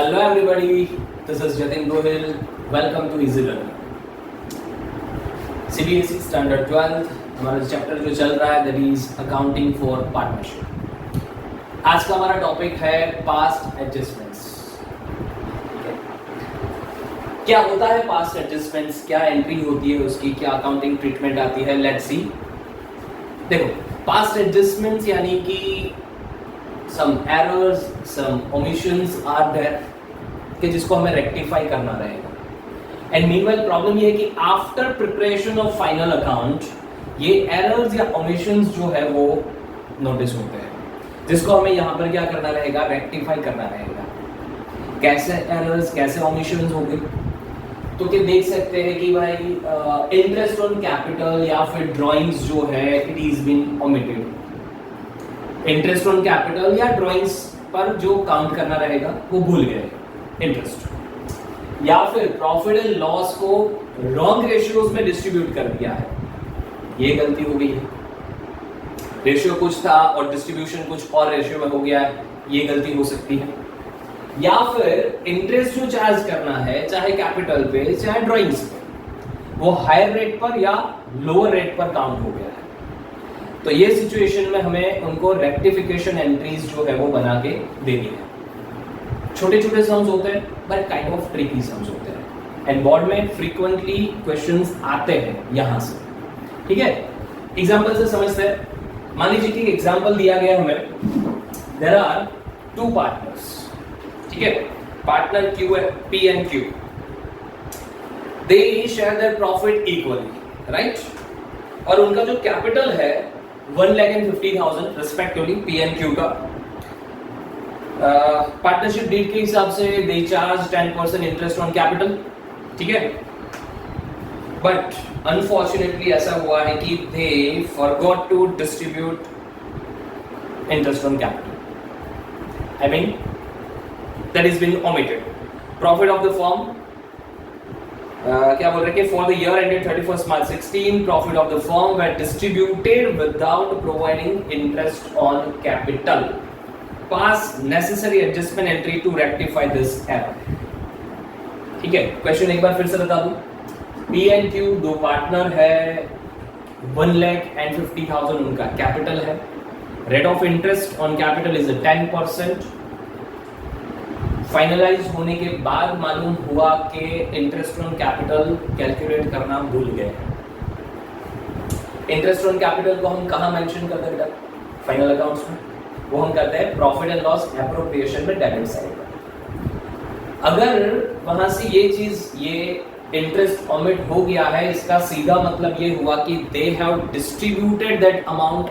Hello everybody, this is Jatin Gohil. Welcome to Easy Learning. CBSE Standard 12 हमारा chapter जो चल रहा है that is accounting for partnership. आज का हमारा टॉपिक है पास्ट एडजस्टमेंट्स। क्या होता है पास्ट एडजस्टमेंट्स, क्या एंट्री होती है उसकी, क्या अकाउंटिंग ट्रीटमेंट आती है, लेट्स सी। देखो, पास्ट एडजस्टमेंट्स यानी कि some errors, some omissions are there कि जिसको हमें रेक्टिफाई करना रहेगा। एंड मीनवाइल प्रॉब्लम ये है कि after preparation of final account ये एरर्स या ओमिशंस जो है वो नोटिस होते हैं, जिसको हमें यहाँ पर क्या करना रहेगा, रेक्टिफाई करना रहेगा। कैसे एरर्स, कैसे ओमिशंस होंगे, तो क्या देख सकते हैं कि भाई इंटरेस्ट ऑन कैपिटल या फिर ड्राइंग्स जो है it is been omitted. Interest on capital या ड्राइंग्स पर जो काउंट करना रहेगा वो भूल गए इंटरेस्ट, या फिर प्रॉफिट एंड लॉस को रॉन्ग रेशियोज में डिस्ट्रीब्यूट कर दिया है, ये गलती हो गई है। रेशियो कुछ था और डिस्ट्रीब्यूशन कुछ और रेशियो में हो गया है, ये गलती हो सकती है। या फिर इंटरेस्ट जो चार्ज करना है चाहे कैपिटल पे चाहे ड्राइंग्स पे, वो हायर रेट पर या लोअर रेट पर काउंट हो गया है। तो ये सिचुएशन में हमें उनको रेक्टिफिकेशन एंट्रीज जो है वो बना के देनी है। छोटे छोटे सम्स होते हैं but kind of tricky sums होते हैं एंड बोर्ड में फ्रीक्वेंटली क्वेश्चंस आते हैं यहां से। ठीक है, एग्जांपल से समझते हैं। मान लीजिए कि एग्जांपल दिया गया हमें, देयर आर टू पार्टनर्स। ठीक है, पार्टनर क्यू है, P and Q, they share their profit equally, right. और उनका जो कैपिटल है 1,50,000 रिस्पेक्टिवली पी एंड क्यू का। पार्टनरशिप डीड के हिसाब से they charge 10% interest on capital. ठीक है, बट अनफॉर्चुनेटली ऐसा हुआ है कि they forgot to distribute interest on capital, I mean that is been omitted. Profit of the firm क्या बोल रहे हैं कि for the year ended 31st March 16 profit of the firm were distributed without providing interest on capital. Pass necessary adjustment entry to rectify this error. ठीक है, question एक बार फिर से बता दूं। पी एंड क्यू दो पार्टनर है, 1,50,000 उनका कैपिटल है। Rate of interest on capital is 10%। Finalise होने के बाद मालूम हुआ कि इंटरेस्ट ऑन कैपिटल कैलकुलेट करना भूल गए। इंटरेस्ट ऑन कैपिटल को हम कहाँ मेंशन करते हैं फाइनल अकाउंट्स में? वो हम करते हैं प्रॉफिट एंड लॉस एप्रोप्रिएशन में डेबिट साइड पर। अगर वहां से ये चीज, ये इंटरेस्ट ओमिट हो गया है, इसका सीधा मतलब ये हुआ कि they have distributed that amount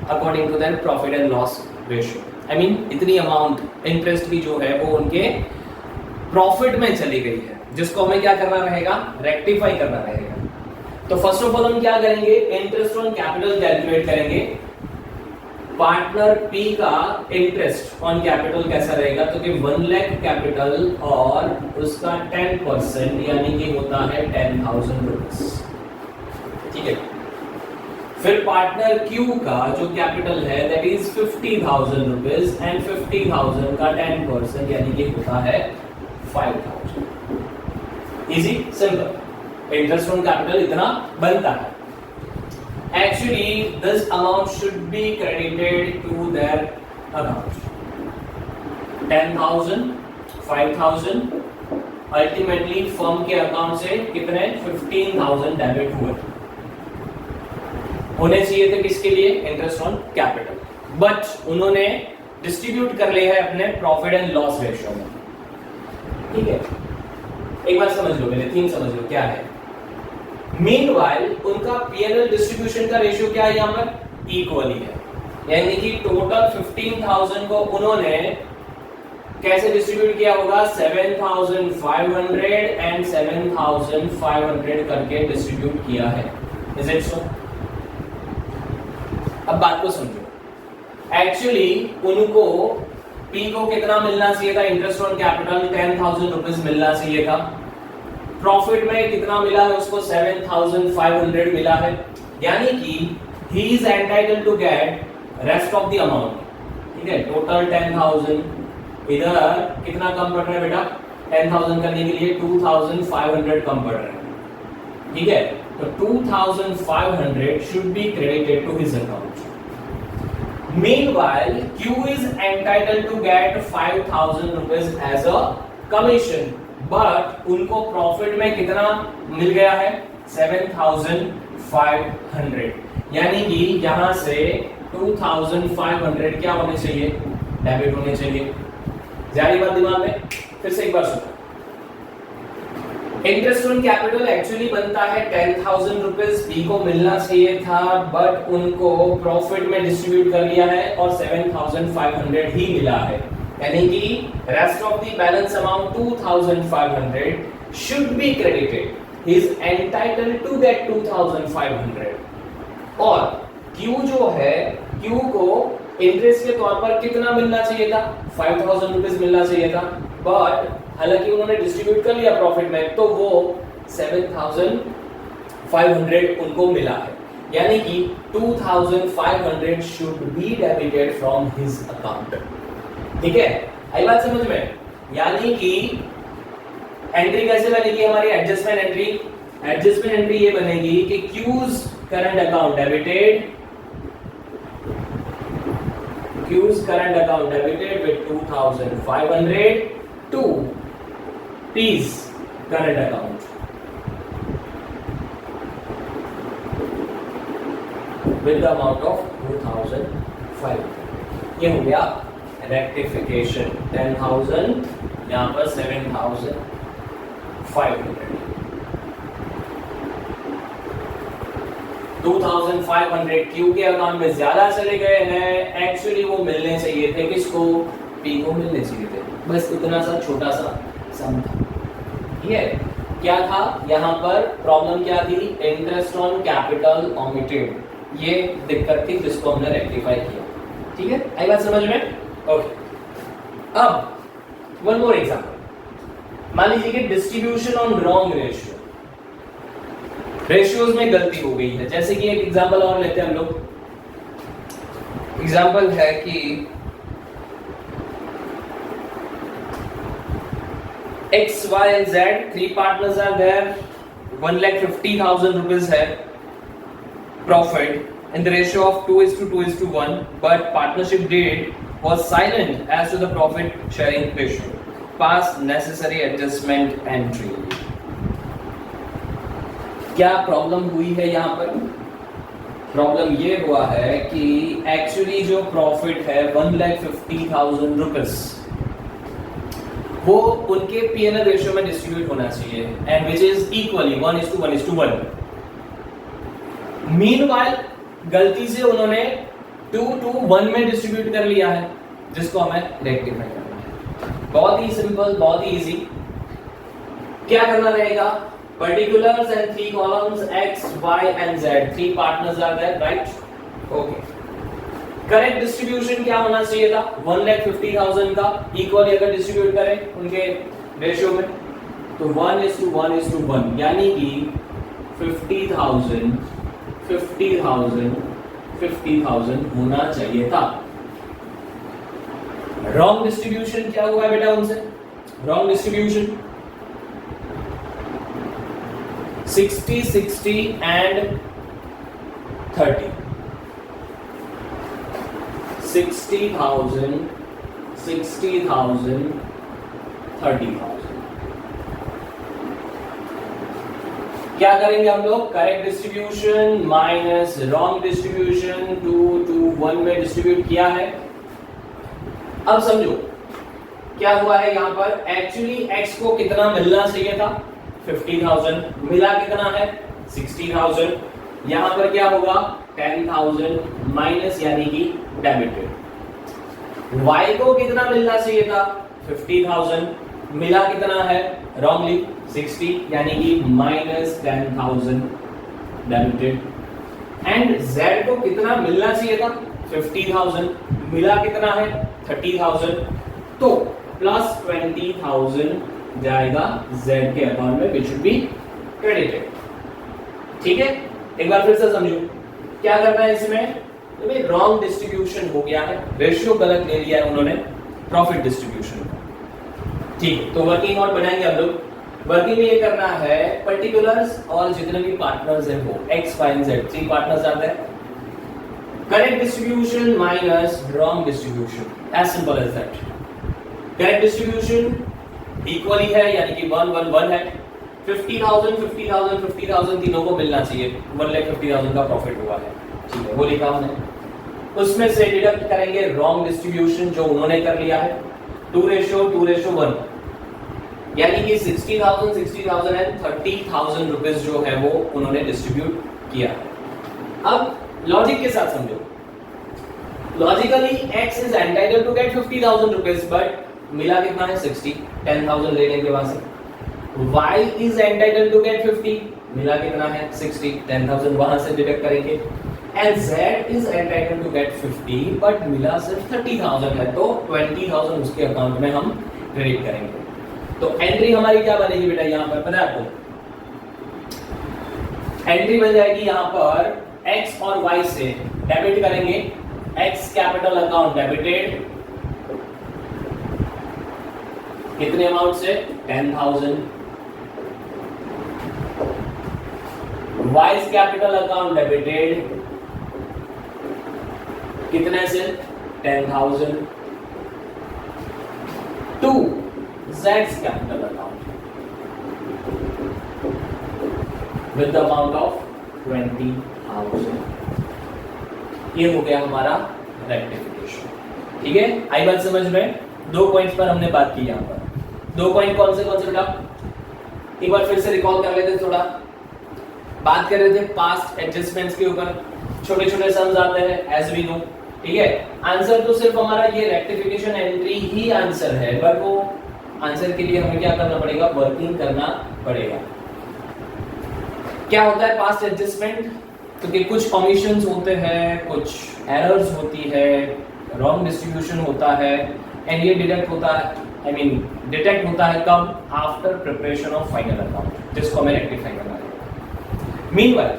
according to that profit and loss ratio. I mean इतनी अमाउंट इंटरेस्ट भी जो है वो उनके प्रॉफिट में चली गई है, जिसको हमें क्या करना रहेगा, रेक्टिफाई करना रहेगा। तो फर्स्ट ऑफ ऑल हम क्या करेंगे, इंटरेस्ट ऑन कैपिटल कैलकुलेट करेंगे। पार्टनर पी का इंटरेस्ट ऑन कैपिटल कैसा रहेगा, तो कि 1 लाख कैपिटल और उसका 10% यानी कि होता है 10,000 रुपीज। ठीक है, फिर पार्टनर क्यू का जो कैपिटल है दैट इज 50,000 रुपीज एंड 50,000 का 10% यानी कि होता है 5,000। Easy, simple. Interest on capital इतना बनता है। Actually this amount should be credited to their account. 10,000, 5,000, ultimately firm के अकाउंट से कितने 15,000 डेबिट हुए। होने चाहिए थे किसके लिए, इंटरेस्ट ऑन कैपिटल, बट उन्होंने डिस्ट्रीब्यूट कर लिया है अपने प्रॉफिट एंड लॉस रेशियो में। ठीक है, एक बार समझ लो, मेरे थीम समझ लो क्या है। मीनवाइल उनका पीएनएल डिस्ट्रीब्यूशन का रेशियो क्या है, यहाँ पर इक्वली है, यानी कि टोटल 15,000 को उन्होंने कैसे डिस्ट्रीब्यूट किया होगा, 7,500 एंड 7,500 करके डिस्ट्रीब्यूट किया है। Is it so? अब बात को समझो। एक्चुअली उनको पी को कितना मिलना चाहिए था, इंटरेस्ट ऑन कैपिटल 10,000 रुपीज मिलना चाहिए था। प्रॉफिट में कितना मिला है उसको, 7,500 मिला है, यानी कि he is entitled to get rest of the amount. ठीक है, टोटल 10,000 इधर कितना कम पड़ रहा है बेटा, 10,000 करने के लिए 2,500 कम पड़ रहा है, ठीक है। तो 2,500 should be credited to his account. Meanwhile, Q is entitled to get 5,000 rupees as a commission, but उनको प्रॉफिट में कितना मिल गया है, 7,500, यानी कि यहां से 2,500 क्या होने चाहिए, डेबिट होने चाहिए। जारी बात दिमाग में, फिर से एक बार सुनो। इंटरेस्ट ऑन कैपिटल एक्चुअली बनता है 10,000 रुपीज, पी को मिलना चाहिए था, बट उनको प्रॉफिट में डिस्ट्रीब्यूट कर लिया है और 7,500 ही मिला है, यानी कि rest of the balance amount 2,500 should be credited, he is entitled to get 2,500। और क्यू जो है, क्यू को इंटरेस्ट के तौर पर कितना मिलना चाहिए था, 5,000 रुपीज मिलना चाहिए था, बट हालांकि उन्होंने डिस्ट्रीब्यूट कर लिया प्रॉफिट में, तो वो 7,500 उनको मिला है, यानी कि 2,500 should be debited from his account. ठीक है, आई बात समझ में? यानी कि एंट्री कैसे बनेगी हमारी, एडजस्टमेंट एंट्री। एडजस्टमेंट एंट्री ये बनेगी कि Q's current account debited, Q's current account debited with 2,500 to P's current account with the amount of 2,500। ये हो गया रेक्टिफिकेशन, 10,000 यहाँ पर 7,500। 2,500 क्यू के अकाउंट में ज्यादा चले गए हैं, एक्चुअली वो मिलने चाहिए थे किसको, पी को मिलने चाहिए थे, बस इतना सा छोटा सा सम था। ये क्या था यहाँ पर, प्रॉब्लम क्या थी, इंटरेस्ट ऑन कैपिटल ओमिटेड, ये दिक्कत थी जिसको हमने रेक्टिफाई किया। ठीक है, आई बात समझ में? ओके, अब वन मोर एग्जांपल। मान लीजिए कि distribution on wrong ratio, ratios में गलती हो गई है। जैसे कि एक एग्जांपल और लेते हैं हम लोग। एग्जांपल है कि X, Y and Z, three partners are there, 1,50,000 rupees है profit in the ratio of 2:1, but partnership deed was silent as to the profit sharing ratio. Pass necessary adjustment entry. क्या problem हुई है यहाँ पर? Problem ये हुआ है कि एक्चुअली जो प्रॉफिट है 1,50,000 रुपीज, वो उनके P&L रेशियो में डिस्ट्रीब्यूट होना चाहिए, and which is equally 1:1:1। Meanwhile गलती से उन्होंने 2:1 में डिस्ट्रीब्यूट कर लिया है, जिसको हमें रेक्टिफाई करना है। बहुत ही सिंपल, बहुत ही इजी। क्या करना रहेगा, particulars and 3 columns X, Y and Z, 3 partners are there, right? Okay, correct distribution क्या होना चाहिए था, 1,50,000 का इक्वली अगर डिस्ट्रीब्यूट करें उनके रेशियो में, तो 1:1:1, यानी कि 50,000 होना चाहिए था। रॉन्ग डिस्ट्रीब्यूशन क्या हुआ है बेटा उनसे, रॉन्ग डिस्ट्रीब्यूशन 60, 60 एंड 30, 60,000, 30,000। क्या करेंगे हम लोग, correct distribution minus wrong distribution, 2:1 में डिस्ट्रीब्यूट किया है। अब समझो क्या हुआ है यहाँ पर, एक्चुअली x को कितना मिलना चाहिए था, 50,000, मिला कितना है, 60,000। यहाँ पर क्या होगा, 10,000 माइनस, यानी कि डेबिटेड। y को कितना मिलना चाहिए था, 50,000, मिला कितना है, रॉन्गली 60, यानी कि -10,000 डेबिटेड। एंड z को कितना मिलना चाहिए था, 50,000, मिला कितना है, 30,000, तो +20,000 जाएगा z के अकाउंट में, विच शुड बी क्रेडिटेड। ठीक है, एक बार फिर से समझो क्या करना है इसमें, रॉन्ग डिस्ट्रीब्यूशन हो गया है, रेशियो गलत ले लिया है उन्होंने प्रॉफिट डिस्ट्रीब्यूशन। ठीक है, तो वर्किंग नोट बनाएंगे हम लोग। वर्किंग में ये करना है पर्टिकुलर्स और जितने भी पार्टनर्स हैं वो एक्स वाई जेड 3 पार्टनर्स आते हैं। Correct distribution minus wrong distribution, as simple as that. Correct distribution equally है यानी कि 1 1 1 है। 50,000 50,000 50,000 तीनों को मिलना चाहिए, 1,50,000 का प्रॉफिट हुआ है, ठीक है, वो लिखा हमने। उसमें से डिडक्ट करेंगे रॉन्ग डिस्ट्रीब्यूशन जो उन्होंने कर लिया है 2:1, यानी कि 60,000 60,000 एंड 30,000 रुपीस जो है वो उन्होंने डिस्ट्रीब्यूट किया। अब लॉजिक के साथ समझो। Logically x is entitled to get 50,000 rupees, but मिला कितना है 60, 10,000 ले लेंगे वहां से। y is entitled to get 50, मिला कितना है 60, 10,000 वहां से डिडक्ट करेंगे। And z is entitled to get 50, but मिला सिर्फ 30,000 है, तो 20,000 उसके अकाउंट में हम क्रेडिट करेंगे। तो एंट्री हमारी क्या बनेगी बेटा, यहां पर पता है आपको? एंट्री बन जाएगी यहां पर x और y से डेबिट करेंगे। x कैपिटल अकाउंट डेबिटेड कितने अमाउंट से 10,000। y कैपिटल अकाउंट डेबिटेड कितने से 10,000 to Z's capital account with the amount of 20,000। ये हो गया हमारा रेक्टिफिकेशन, ठीक है। आई बात समझ में? 2 पॉइंट्स पर हमने बात की यहाँ पर। 2 पॉइंट कौन से बेटा? एक बार फिर से रिकॉल कर लेते, थोड़ा बात कर रहे थे पास्ट एडजस्टमेंट्स के ऊपर। छोटे छोटे सम्स आते हैं एज वी नो, ठीक है। आंसर तो सिर्फ हमारा ये रेक्टिफिकेशन एंट्री ही आंसर है, बट वो आंसर के लिए हमें क्या करना पड़ेगा? वर्किंग करना पड़ेगा। क्या होता है पास्ट एडजस्टमेंट? क्योंकि कुछ ओमिशंस होते हैं, कुछ एरर्स होती है, रॉन्ग डिस्ट्रीब्यूशन होता है, एंड ये डिडक्ट होता है, डिटेक्ट होता है कब? After preparation of final account, जिसको हमें रेक्टिफाई करना है। मीनवाइल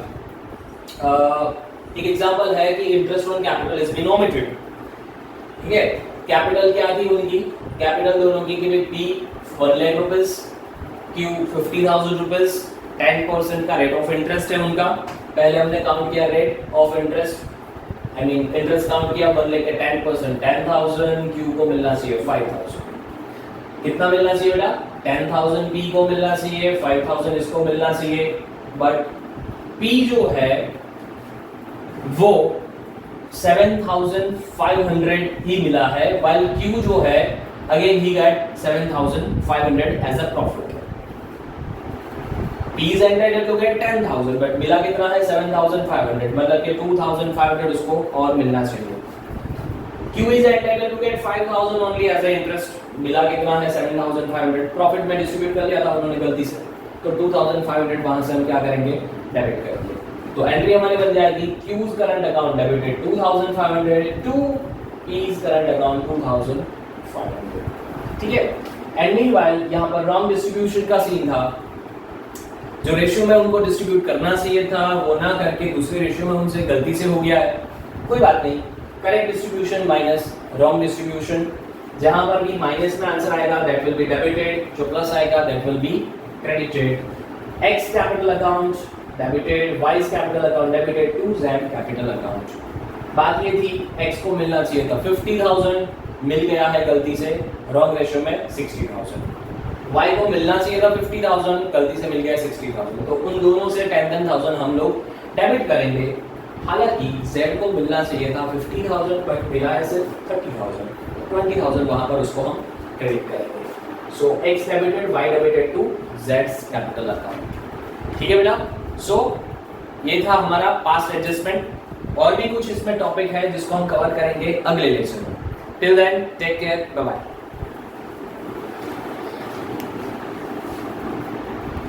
एक एग्जांपल है कि interest on capital is been omitted, ठीक है। कैपिटल क्या थी उनकी? कैपिटल दोनों की P 1 lakh rupees, Q 50,000 rupees, 10% का रेट ऑफ इंटरेस्ट है उनका। पहले हमने काउंट किया rate of interest, interest count किया 1 लाख के 10% 10,000, Q को मिलना चाहिए 5,000। कितना मिलना चाहिए बेटा? 10,000 P को मिलना चाहिए, 5,000 इसको मिलना चाहिए, बट P जो है वो 7,500 ही मिला है, while Q जो है again he got 7,500 as a profit। P is entitled to get 10,000 but मिला कितना है 7,500, मतलब कि 2,500 उसको और मिलना चाहिए। Q is entitled to get 5,000 only as a interest, मिला कितना है 7,500, प्रॉफिट में डिस्ट्रीब्यूट कर लिया था उन्होंने गलती से, तो 2,500 वहां से हम क्या करेंगे? डेबिट करेंगे। तो एंट्री हमारी बन जाएगी Q's current account debited 2,500 to P's current account 2,500, ठीक है। एंड मीनवाइल यहाँ पर रॉन्ग डिस्ट्रीब्यूशन का सीन था, जो रेशियो में उनको डिस्ट्रीब्यूट करना चाहिए था वो ना करके दूसरे रेशियो में उनसे गलती से हो गया है, कोई बात नहीं। Correct distribution minus wrong distribution, जहां पर भी माइनस में आंसर आएगा दैट विल बी डेबिटेड, जो प्लस आएगा that will be credited. X capital account debited, Y capital account debited to Z capital account. बात ये थी x को मिलना चाहिए था 50,000, मिल गया है गलती से रॉन्ग रेशियो में 60,000। y को मिलना चाहिए था 50,000, गलती से मिल गया 60,000, तो उन दोनों से 10,000 हम लोग डेबिट करेंगे। हालांकि z को मिलना चाहिए था 50,000 बट मिला है सिर्फ 30,000, 20,000 वहां पर उसको हम क्रेडिट करेंगे। So x debited, y debited to z's capital account, ठीक है बेटा। सो ये था हमारा पास्ट एडजस्टमेंट। और भी कुछ इसमें टॉपिक है जिसको हम कवर करेंगे अगले लेक्चर में। Till then take care, bye bye.